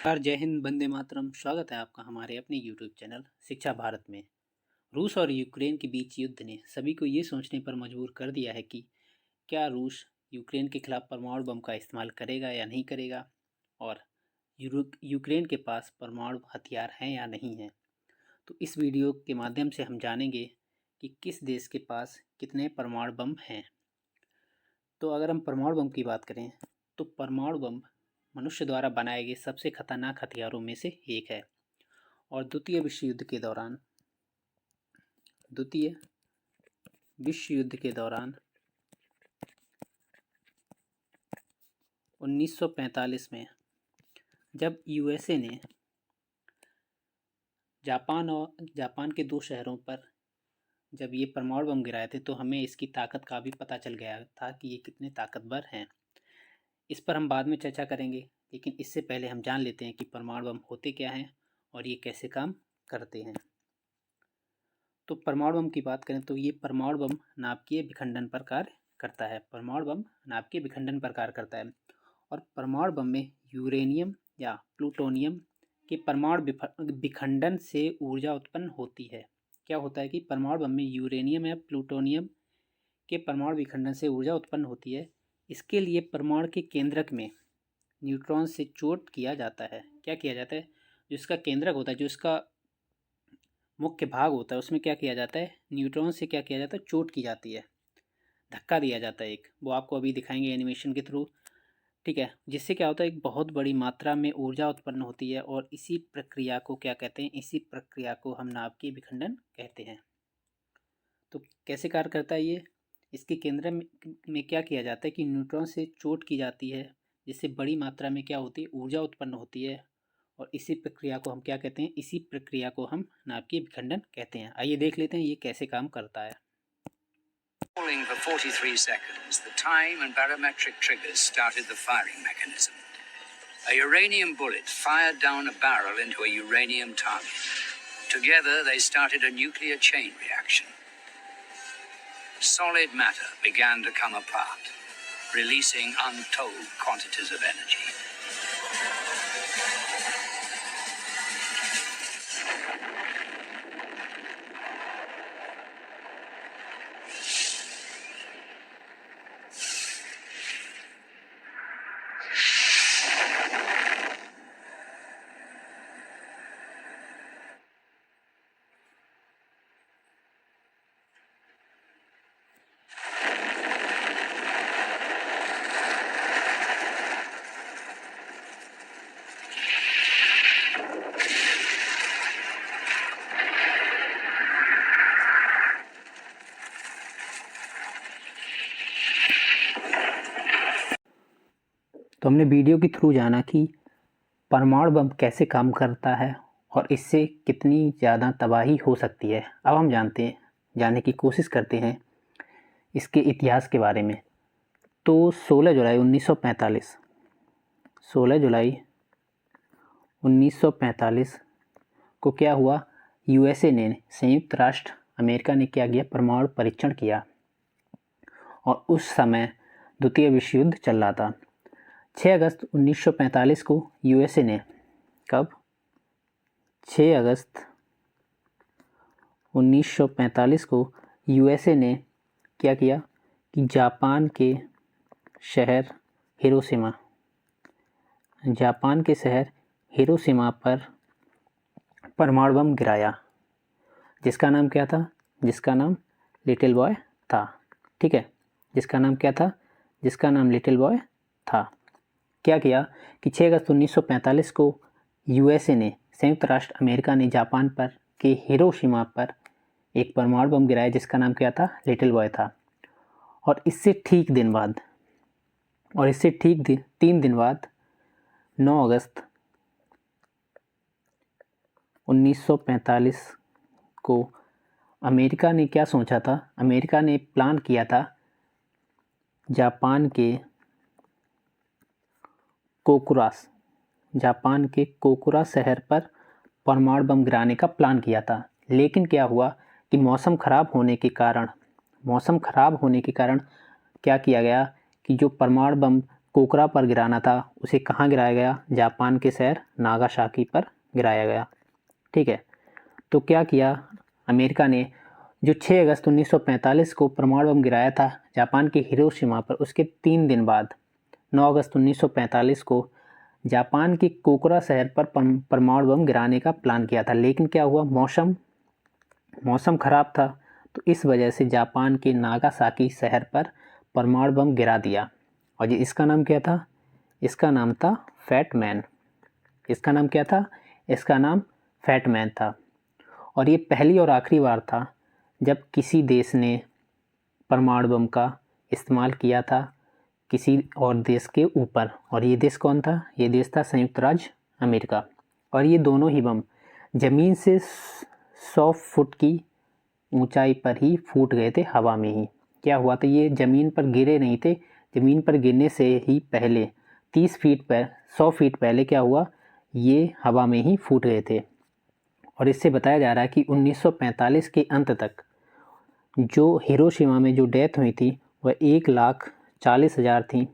नमस्कार, जय हिंद, वंदे मातरम। स्वागत है आपका हमारे अपने यूट्यूब चैनल शिक्षा भारत में। रूस और यूक्रेन के बीच युद्ध ने सभी को ये सोचने पर मजबूर कर दिया है कि क्या रूस यूक्रेन के खिलाफ परमाणु बम का इस्तेमाल करेगा या नहीं करेगा, और यूक्रेन के पास परमाणु हथियार हैं या नहीं हैं। तो इस वीडियो के माध्यम से हम जानेंगे कि किस देश के पास कितने परमाणु बम हैं। तो अगर हम परमाणु बम की बात करें तो परमाणु बम मनुष्य द्वारा बनाए गए सबसे खतरनाक हथियारों में से एक है, और द्वितीय विश्व युद्ध के दौरान 1945 में जब यूएसए ने जापान के दो शहरों पर जब ये परमाणु बम गिराए थे, तो हमें इसकी ताकत का भी पता चल गया था कि ये कितने ताकतवर हैं। इस पर हम बाद में चर्चा करेंगे, लेकिन इससे पहले हम जान लेते हैं कि परमाणु बम होते क्या हैं और ये कैसे काम करते हैं। तो परमाणु बम की बात करें तो ये परमाणु बम नाभिकीय विखंडन पर कार्य करता है। और परमाणु बम में यूरेनियम या प्लूटोनियम के परमाणु विखंडन से ऊर्जा उत्पन्न होती है। क्या होता है कि परमाणु बम में यूरेनियम या प्लूटोनियम के परमाणु विखंडन से ऊर्जा उत्पन्न होती है। इसके लिए परमाणु के केंद्रक में न्यूट्रॉन से चोट किया जाता है। क्या किया जाता है? जो इसका केंद्रक होता है, जो इसका मुख्य भाग होता है, उसमें क्या किया जाता है? न्यूट्रॉन से क्या किया जाता है? चोट की जाती है, धक्का दिया जाता है एक। वो आपको अभी दिखाएंगे एनिमेशन के थ्रू। ठीक है, जिससे क्या होता है, एक बहुत बड़ी मात्रा में ऊर्जा उत्पन्न होती है, और इसी प्रक्रिया को क्या कहते हैं? इसी प्रक्रिया को हम नाभिकीय विखंडन कहते हैं। तो कैसे कार्य करता है ये? इसके केंद्र में क्या किया जाता है कि न्यूट्रॉन से चोट की जाती है, जिससे बड़ी मात्रा में क्या होती है? ऊर्जा उत्पन्न होती है, और इसी प्रक्रिया को हम क्या कहते हैं? इसी प्रक्रिया को हम नाभिकीय विखंडन कहते हैं। आइए देख लेते हैं ये कैसे काम करता है। Falling for 43 seconds, the time and barometric triggers started the firing mechanism. A uranium bullet fired down a barrel into a uranium target. Together, they started a nuclear chain reaction. Solid matter began to come apart, releasing untold quantities of energy. तो हमने video के through जाना कि परमाणु बम कैसे काम करता है और इससे कितनी ज़्यादा तबाही हो सकती है। अब हम जानने की कोशिश करते हैं इसके इतिहास के बारे में। तो 16 जुलाई 1945 को क्या हुआ? यूएसए ने, संयुक्त राष्ट्र अमेरिका ने क्या किया? परमाणु परीक्षण किया, और उस समय द्वितीय विश्व युद्ध चल रहा था। 6 अगस्त 1945 को यूएसए ने, कब? 6 अगस्त 1945 को यूएसए ने क्या किया कि जापान के शहर हिरोशिमा पर परमाणु बम गिराया, जिसका नाम क्या था? जिसका नाम लिटिल बॉय था। ठीक है, जिसका नाम क्या था? जिसका नाम लिटिल बॉय था। क्या किया कि 6 अगस्त 1945 को यूएसए ने, संयुक्त राष्ट्र अमेरिका ने जापान पर के हिरोशिमा पर एक परमाणु बम गिराया, जिसका नाम क्या था? लिटिल बॉय था। और इससे ठीक 3 दिन बाद 9 अगस्त 1945 को अमेरिका ने क्या सोचा था? अमेरिका ने प्लान किया था जापान के कोकुरा शहर पर परमाणु बम गिराने का प्लान किया था। लेकिन क्या हुआ कि मौसम खराब होने के कारण क्या किया गया कि जो परमाणु बम कोकरा पर गिराना था उसे कहाँ गिराया गया? जापान के शहर नागासाकी पर गिराया गया। ठीक है, तो क्या किया अमेरिका ने? जो 6 अगस्त 1945 को परमाणु बम गिराया था जापान के हिरोशिमा पर, उसके 3 दिन बाद 9 अगस्त 1945 को जापान के कोकरा शहर पर परमाणु बम गिराने का प्लान किया था। लेकिन क्या हुआ, मौसम खराब था, तो इस वजह से जापान के नागासाकी शहर पर परमाणु बम गिरा दिया। और ये इसका नाम क्या था? इसका नाम था फैट मैन। इसका नाम क्या था? इसका नाम फैट मैन था। और ये पहली और आखिरी बार था जब किसी देश ने परमाणु बम का इस्तेमाल किया था किसी और देश के ऊपर। और ये देश कौन था? ये देश था संयुक्त राज्य अमेरिका। और ये दोनों ही बम ज़मीन से 100 फुट की ऊंचाई पर ही फूट गए थे, हवा में ही। क्या हुआ था, ये ज़मीन पर गिरे नहीं थे, ज़मीन पर गिरने से ही पहले 30 फीट पर 100 फीट पहले क्या हुआ, ये हवा में ही फूट गए थे। और इससे बताया जा रहा है कि 1945 के अंत तक जो हिरोशिमा में जो डेथ हुई थी वह 1,40,000 थी।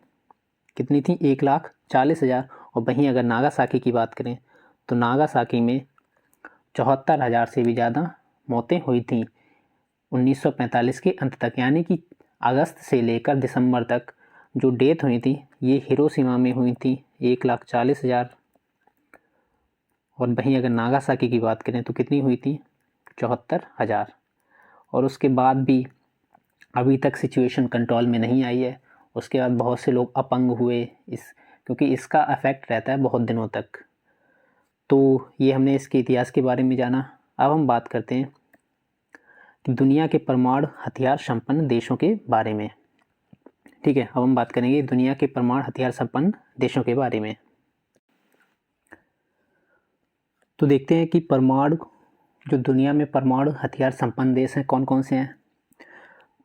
कितनी थी? 1,40,000। और वहीं अगर नागासाकी की बात करें तो नागासाकी में 74,000 से भी ज़्यादा मौतें हुई थीं 1945 के अंत तक। यानी कि अगस्त से लेकर दिसंबर तक जो डेथ हुई थी ये हिरोशिमा में हुई थी 1,40,000। और वहीं अगर नागासाकी की बात करें तो कितनी हुई थी? 74,000। और उसके बाद भी अभी तक सिचुएशन कंट्रोल में नहीं आई है। उसके बाद बहुत से लोग अपंग हुए क्योंकि इसका इफ़ेक्ट रहता है बहुत दिनों तक। तो ये हमने इसके इतिहास के बारे में जाना। अब हम बात करते हैं कि दुनिया के परमाणु हथियार संपन्न देशों के बारे में। ठीक है, अब हम बात करेंगे दुनिया के परमाणु हथियार संपन्न देशों के बारे में। तो देखते हैं कि जो दुनिया में परमाणु हथियार संपन्न देश हैं कौन कौन से हैं।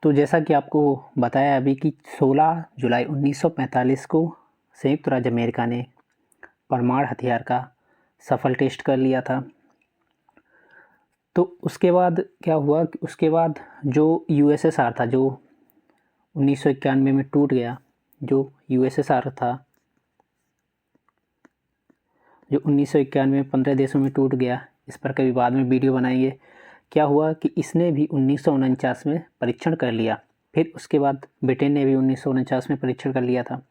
तो जैसा कि आपको बताया अभी कि 16 जुलाई 1945 को संयुक्त राज्य अमेरिका ने परमाणु हथियार का सफल टेस्ट कर लिया था। तो उसके बाद क्या हुआ कि उसके बाद जो यूएसएसआर था जो 1991 में टूट गया, जो यूएसएसआर था जो 1991 में 15 देशों में टूट गया, इस पर कभी बाद में वीडियो बनाएंगे। क्या हुआ कि इसने भी 1949 में परीक्षण कर लिया। फिर उसके बाद ब्रिटेन ने भी 1949 में परीक्षण कर लिया था।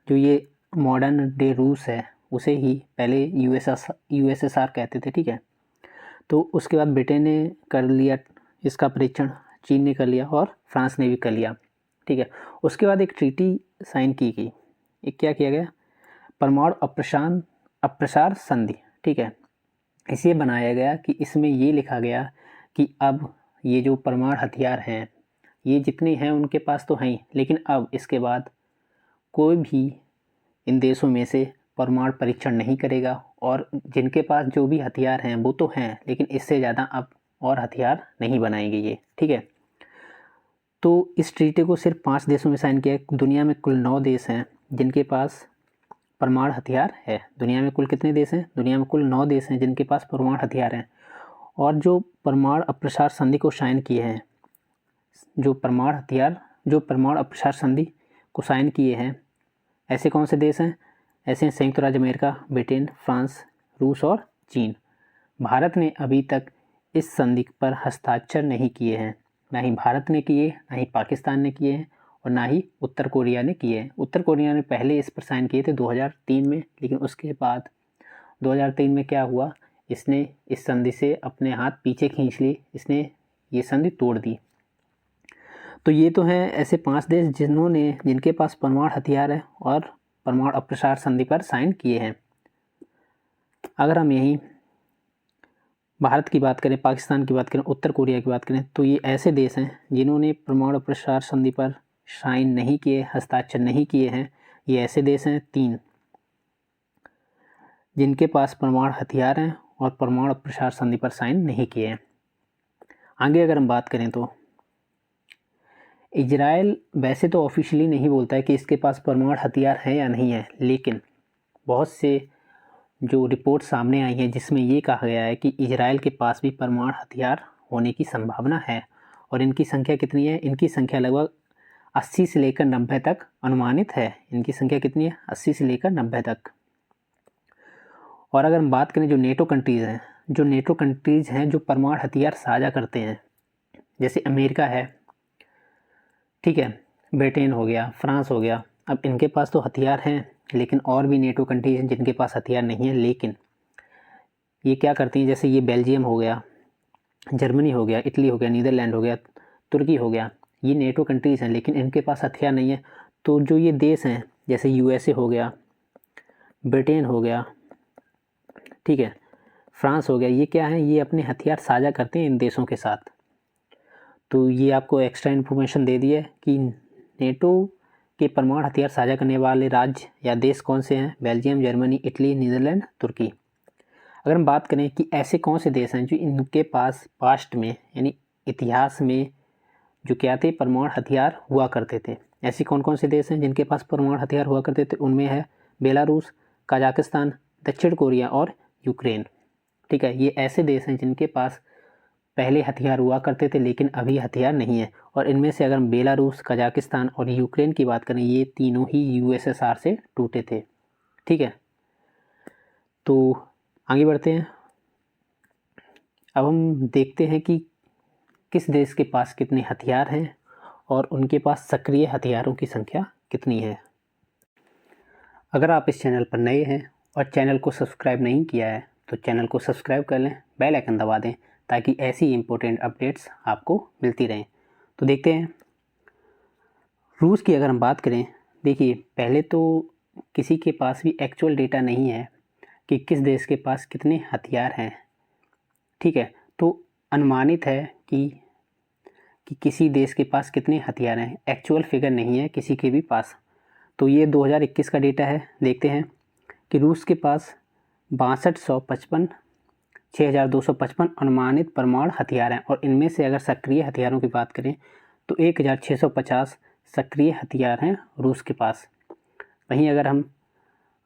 जो ये मॉडर्न डे रूस है उसे ही पहले यूएसएसआर कहते थे। ठीक है, तो उसके बाद ब्रिटेन ने कर लिया इसका परीक्षण, चीन ने कर लिया और फ्रांस ने भी कर लिया। ठीक है, उसके बाद एक ट्रीटी साइन की गई। एक क्या किया गया? परमाणु अप्रसार संधि। ठीक है, इसे बनाया गया कि इसमें ये लिखा गया कि अब ये जो परमाणु हथियार हैं ये जितने हैं उनके पास तो हैं, लेकिन अब इसके बाद कोई भी इन देशों में से परमाणु परीक्षण नहीं करेगा। और जिनके पास जो भी हथियार हैं वो तो हैं, लेकिन इससे ज़्यादा अब और हथियार नहीं बनाएंगे ये। ठीक है, तो इस ट्रीटी को सिर्फ 5 देशों में साइन किया। दुनिया में कुल 9 देश हैं जिनके पास परमाणु हथियार है। दुनिया में कुल कितने देश हैं? दुनिया में कुल 9 देश हैं जिनके पास परमाणु हथियार हैं। और जो परमाणु अप्रसार संधि को साइन किए हैं, जो परमाणु अप्रसार संधि को साइन किए हैं, ऐसे कौन से देश हैं? ऐसे हैं संयुक्त राज्य अमेरिका, ब्रिटेन, फ्रांस, रूस और चीन। भारत ने अभी तक इस संधि पर हस्ताक्षर नहीं किए हैं। ना ही भारत ने किए, ना ही पाकिस्तान ने किए हैं और ना ही उत्तर कोरिया ने किए हैं। उत्तर कोरिया ने पहले इस पर साइन किए थे 2003 में, लेकिन उसके बाद 2003 में क्या हुआ, इसने इस संधि से अपने हाथ पीछे खींच लिए, इसने ये संधि तोड़ दी। तो ये तो हैं ऐसे 5 देश जिनके पास परमाणु हथियार है और परमाणु अप्रसार संधि पर साइन किए हैं। अगर हम यहीं भारत की बात करें, पाकिस्तान की बात करें, उत्तर कोरिया की बात करें, तो ये ऐसे देश हैं जिन्होंने परमाणु अप्रसार संधि पर साइन नहीं किए, हस्ताक्षर नहीं किए हैं। ये ऐसे देश हैं 3 जिनके पास परमाणु हथियार हैं और परमाणु अप्रसार संधि पर साइन नहीं किए हैं। आगे अगर हम बात करें तो इजराइल वैसे तो ऑफिशियली नहीं बोलता है कि इसके पास परमाणु हथियार है या नहीं है, लेकिन बहुत से जो रिपोर्ट सामने आई है जिसमें ये कहा गया है कि इजराइल के पास भी परमाणु हथियार होने की संभावना है। और इनकी संख्या कितनी है? इनकी संख्या लगभग 80 से लेकर 90 तक अनुमानित है। इनकी संख्या कितनी है? 80 से लेकर 90 तक। और अगर हम बात करें जो नेटो कंट्रीज़ हैं, जो नेटो कंट्रीज़ हैं जो परमाणु हथियार साझा करते हैं, जैसे अमेरिका है, ठीक है, ब्रिटेन हो गया, फ्रांस हो गया। अब इनके पास तो हथियार हैं, लेकिन और भी नेटो कंट्रीज हैं जिनके पास हथियार नहीं है, लेकिन ये क्या करती हैं, जैसे ये बेल्जियम हो गया, जर्मनी हो गया, इटली हो गया, नीदरलैंड हो गया, तुर्की हो गया, ये नेटो कंट्रीज़ हैं लेकिन इनके पास हथियार नहीं है। तो जो ये देश हैं जैसे यूएसए हो गया, ब्रिटेन हो गया, ठीक है, फ्रांस हो गया, ये क्या है, ये अपने हथियार साझा करते हैं इन देशों के साथ। तो ये आपको एक्स्ट्रा इन्फॉर्मेशन दे दी है कि नेटो के परमाणु हथियार साझा करने वाले राज्य या देश कौन से हैं? बेल्जियम, जर्मनी, इटली, नीदरलैंड, तुर्की। अगर हम बात करें कि ऐसे कौन से देश हैं जो इनके पास पास्ट में यानी इतिहास में जो क्या थे, परमाणु हथियार हुआ करते थे, ऐसे कौन कौन से देश हैं जिनके पास परमाणु हथियार हुआ करते थे? उनमें है बेलारूस, कजाकिस्तान, दक्षिण कोरिया और यूक्रेन। ठीक है, ये ऐसे देश हैं जिनके पास पहले हथियार हुआ करते थे लेकिन अभी हथियार नहीं है। और इनमें से अगर हम बेलारूस, कजाकिस्तान और यूक्रेन की बात करें, ये तीनों ही यूएसएसआर से टूटे थे। ठीक है, तो आगे बढ़ते हैं। अब हम देखते हैं कि किस देश के पास कितने हथियार हैं और उनके पास सक्रिय हथियारों की संख्या कितनी है। अगर आप इस चैनल पर नए हैं और चैनल को सब्सक्राइब नहीं किया है तो चैनल को सब्सक्राइब कर लें, बेल आइकन दबा दें ताकि ऐसी इम्पोर्टेंट अपडेट्स आपको मिलती रहें। तो देखते हैं, रूस की अगर हम बात करें, देखिए पहले तो किसी के पास भी एक्चुअल डेटा नहीं है कि किस देश के पास कितने हथियार हैं। ठीक है, तो अनुमानित है कि किसी देश के पास कितने हथियार हैं, एक्चुअल फिगर नहीं है किसी के भी पास। तो ये 2021 का डेटा है। देखते हैं कि रूस के पास 6255 अनुमानित परमाणु हथियार हैं और इनमें से अगर सक्रिय हथियारों की बात करें तो 1650 सक्रिय हथियार हैं रूस के पास। वहीं अगर हम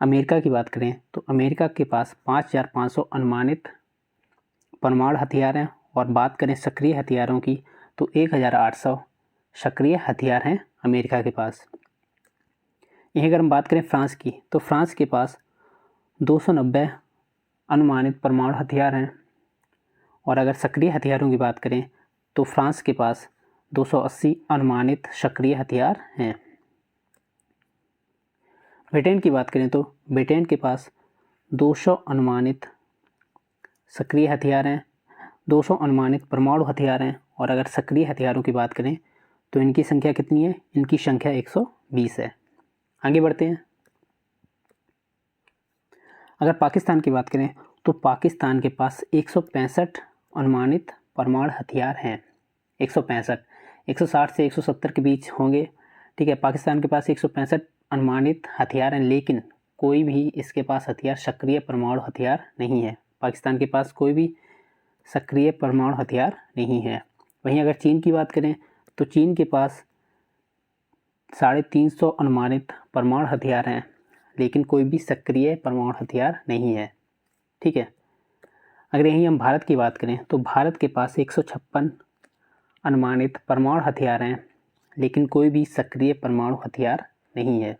अमेरिका की बात करें तो अमेरिका के पास 5500 अनुमानित परमाणु हथियार हैं और बात करें सक्रिय हथियारों की तो 1800 सक्रिय हथियार हैं अमेरिका के पास। यहीं अगर हम बात करें फ्रांस की तो फ्रांस के पास 290 अनुमानित परमाणु हथियार हैं और अगर सक्रिय हथियारों की बात करें तो फ्रांस के पास 280 अनुमानित सक्रिय हथियार हैं। ब्रिटेन की बात करें तो ब्रिटेन के पास 200 अनुमानित सक्रिय हथियार हैं, 200 अनुमानित परमाणु हथियार हैं और अगर सक्रिय हथियारों की बात करें तो इनकी संख्या कितनी है? इनकी संख्या 120 है। आगे बढ़ते हैं। अगर पाकिस्तान की बात करें तो पाकिस्तान के पास 165 अनुमानित परमाणु हथियार हैं। 165, 160 से 170 के बीच होंगे। ठीक है, पाकिस्तान के पास 165 अनुमानित हथियार हैं लेकिन कोई भी इसके पास हथियार सक्रिय परमाणु हथियार नहीं है। पाकिस्तान के पास कोई भी सक्रिय परमाणु हथियार नहीं है। वहीं अगर चीन की बात करें तो चीन के पास 350 अनुमानित परमाणु हथियार हैं लेकिन कोई भी सक्रिय परमाणु हथियार नहीं है। ठीक है, अगर यहीं हम भारत की बात करें तो भारत के पास 156 अनुमानित परमाणु हथियार हैं लेकिन कोई भी सक्रिय परमाणु हथियार नहीं है।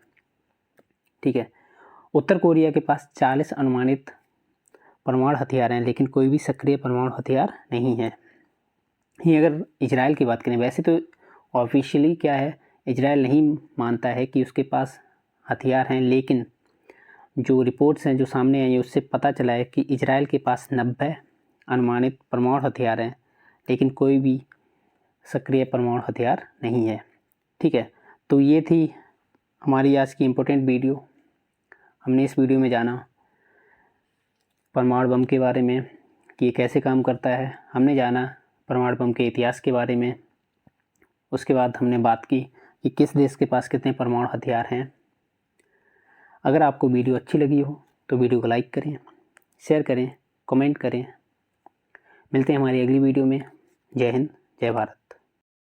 ठीक है, उत्तर कोरिया के पास 40 अनुमानित परमाणु हथियार हैं लेकिन कोई भी सक्रिय परमाणु हथियार नहीं है। यहीं अगर इजराइल की बात करें, वैसे तो ऑफिशियली क्या है, इजराइल नहीं मानता है कि उसके पास हथियार हैं, लेकिन जो रिपोर्ट्स हैं जो सामने आई है उससे पता चला है कि इजराइल के पास 90 अनुमानित परमाणु हथियार हैं लेकिन कोई भी सक्रिय परमाणु हथियार नहीं है। ठीक है, तो ये थी हमारी आज की इम्पोर्टेंट वीडियो। हमने इस वीडियो में जाना परमाणु बम के बारे में कि ये कैसे काम करता है, हमने जाना परमाणु बम के इतिहास के बारे में, उसके बाद हमने बात की कि किस देश के पास कितने परमाणु हथियार हैं। अगर आपको वीडियो अच्छी लगी हो तो वीडियो को लाइक करें, शेयर करें, कमेंट करें। मिलते हैं हमारी अगली वीडियो में। जय हिंद, जय भारत।